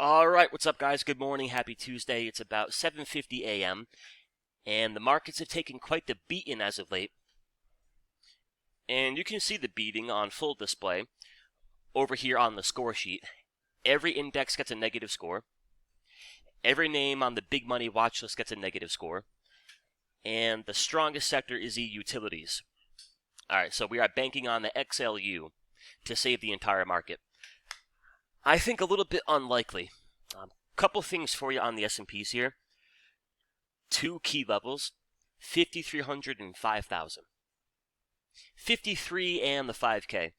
All right, what's up, guys? Good morning. Happy Tuesday. It's about 7:50 a.m., and the markets have taken quite the beating as of late. And you can see the beating on full display over here on the score sheet. Every index gets a negative score. Every name on the big money watch list gets a negative score. And the strongest sector is the utilities. All right, so we are banking on the XLU to save the entire market. I think a little bit unlikely. Couple things for you on the S&Ps here. Two key levels, 5,300 and 5,000. 53 and the 5K.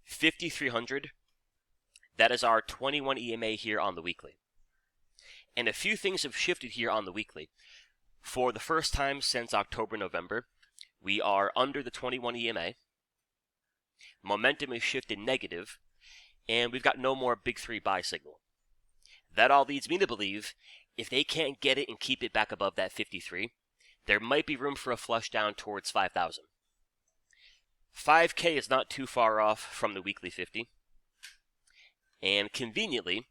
5,300, that is our 21 EMA here on the weekly. And a few things have shifted here on the weekly. For the first time since October, November, we are under the 21 EMA. Momentum has shifted negative, and we've got no more big three buy signal. That all leads me to believe if they can't get it and keep it back above that 53, there might be room for a flush down towards 5,000. 5K is not too far off from the weekly 50. And conveniently,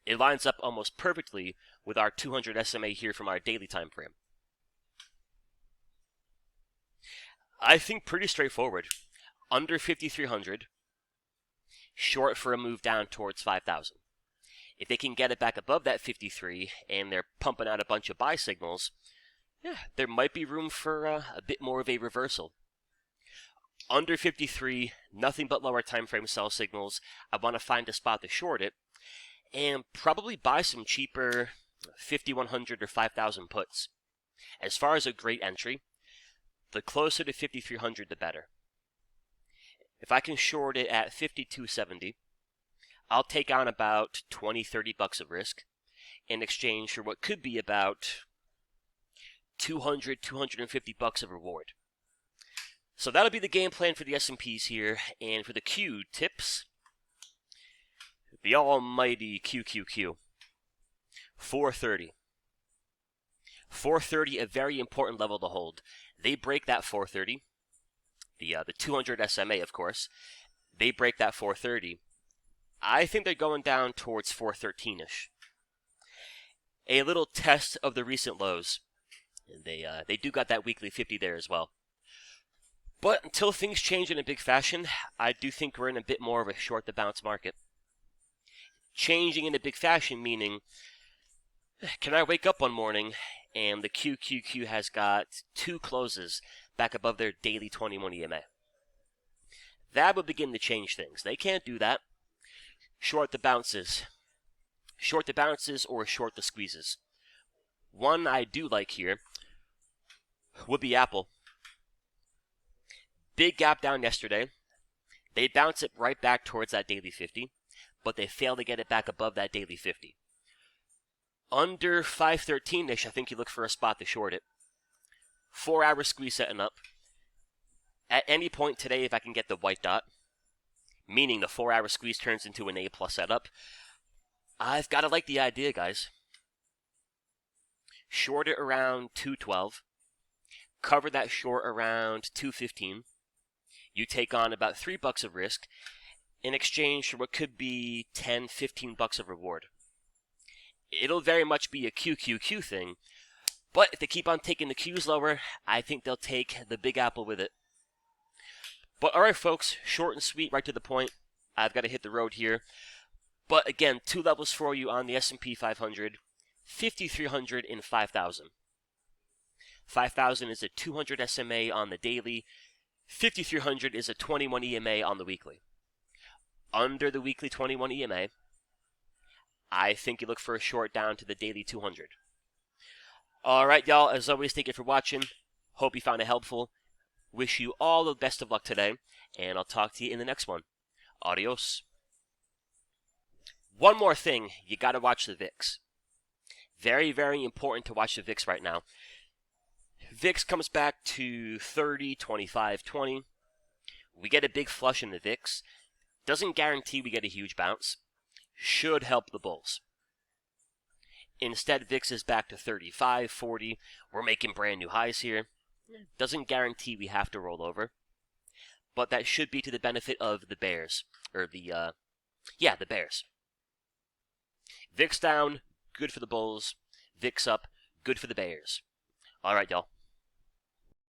it lines up almost perfectly with our 200 SMA here from our daily time frame. I think pretty straightforward. Under 5,300, short for a move down towards 5,000. If they can get it back above that 53 and they're pumping out a bunch of buy signals, there might be room for a bit more of a reversal. Under 53, nothing but lower time frame sell signals. I want to find a spot to short it and probably buy some cheaper 5,100 or 5,000 puts. As far as a great entry, the closer to 5,300, the better. If I can short it at 5,270, I'll take on about 20, 30 bucks of risk in exchange for what could be about 200, 250 bucks of reward. So that'll be the game plan for the S&Ps here, and for the Q tips, the almighty QQQ, 430. 430, a very important level to hold. They break that 430, the 200 SMA, of course. They break that 430. I think they're going down towards 413-ish. A little test of the recent lows. And they do got that weekly 50 there as well. But until things change in a big fashion, I do think we're in a bit more of a short the bounce market. Changing in a big fashion meaning, can I wake up one morning and the QQQ has got two closes back above their daily 21 EMA? That would begin to change things. They can't do that. Short the bounces. Short the bounces or short the squeezes. One I do like here would be Apple. Big gap down yesterday. They bounce it right back towards that daily 50, but they fail to get it back above that daily 50. Under 513-ish, I think you look for a spot to short it. 4-hour squeeze setting up. At any point today, if I can get the white dot, meaning the 4-hour squeeze turns into an A+ setup, I've got to like the idea, guys. Short it around 212. Cover that short around 215. You take on about $3 of risk in exchange for what could be 10, 15 bucks of reward. It'll very much be a QQQ thing, but if they keep on taking the Qs lower, I think they'll take the Big Apple with it. But alright, folks, short and sweet, right to the point. I've got to hit the road here. But again, two levels for you on the S&P 500, 5,300 and 5,000. 5,000 is a 200 SMA on the daily. 5,300 is a 21 EMA on the weekly. Under the weekly 21 EMA, I think you look for a short down to the daily 200. Alright, y'all, as always, thank you for watching. Hope you found it helpful. Wish you all the best of luck today, and I'll talk to you in the next one. Adios. One more thing, you gotta watch the VIX. Very, very important to watch the VIX right now. VIX comes back to 30, 25, 20. We get a big flush in the VIX. Doesn't guarantee we get a huge bounce. Should help the bulls. Instead, VIX is back to 35, 40. We're making brand new highs here. Doesn't guarantee we have to roll over. But that should be to the benefit of the bears. Or the Bears. VIX down, good for the Bulls. VIX up, good for the Bears. All right, y'all.